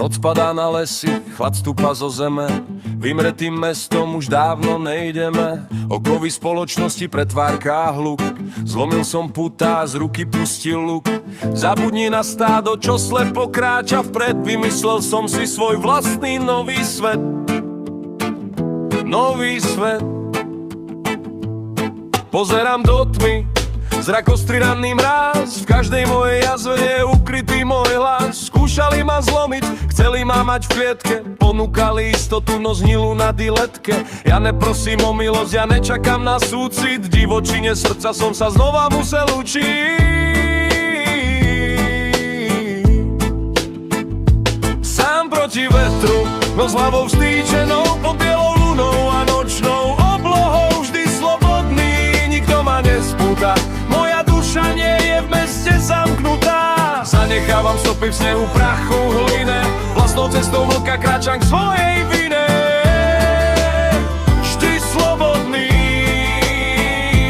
Noc padá na lesy, chlad stúpa zo zeme. Vymretým mestom už dávno nejdeme. Okovy spoločnosti pretvárka hluk. Zlomil som putá, z ruky pustil luk. Zabudni na stádo, čo slepo kráča vpred. Vymyslel som si svoj vlastný nový svet. Nový svet. Pozerám do tmy, zrak ostrý ranný mráz. V každej mojej jazve je ukrytý môj hlas. Skúšali ma zlomiť, chceli ma mať v klietke. Ponúkali istotu, no znilu na diletke. Ja neprosím o milosť, ja nečakám na súcit. Divočine srdca som sa znova musel učiť. Sám proti vetru, no s hlavou vstýčenou pod bielou lunou a nočnou oblohou. Vždy slobodný, nikto ma nespúta. Moja duša nie je v meste zamknutá. Zanechávam stopy v snehu, prachu, hline. Vlastnou cestou vlka kráčam k svojej vine. Vždy slobodný,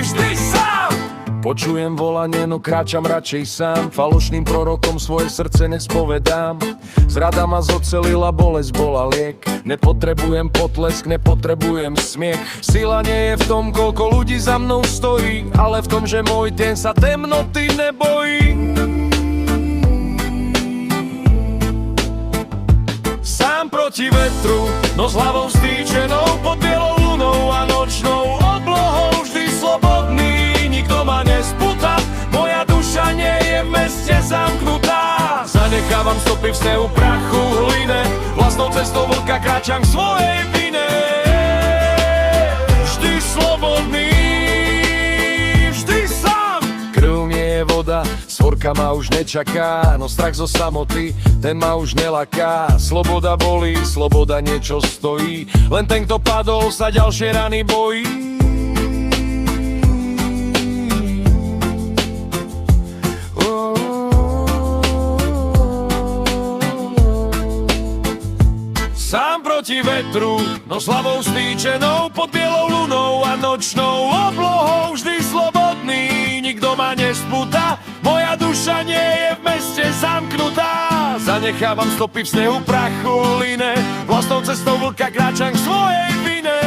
vždy sám. Počujem volanie, no kráčam radšej sám. Falošným prorokom svoje srdce nespovedám. Zrada ma zocelila, bolesť bola liek. Nepotrebujem potlesk, nepotrebujem smiech. Sila nie je v tom, koľko ľudí za mnou stojí, ale v tom, že môj deň sa temnoty nebojí. Sám proti vetru, no s hlavou vstýčenou pod bielou lunou a nočnou oblohou. Vždy slobodný, nikto ma nespúta. Moja duša nie je v meste zamknutá. Zanechávam stopy v snehu, prachu, hline. Vlastnou cestou vlka kráčam k svojej vine. Vždy slobodný, vždy sám. Krv nie je voda, svorka ma už nečaká. No strach zo samoty, ten ma už nelaká. Sloboda bolí, sloboda niečo stojí. Len ten, kto padol, sa ďalšie rany bojí. Sám proti vetru, no s hlavou stýčenou pod bielou lunou a nočnou oblohou. Vždy slobodný, nikto ma nespúta. Moja duša nie je v meste zamknutá. Zanechávam stopy v snehu, prachu, line. Vlastnou cestou vlka kráčam k svojej vine.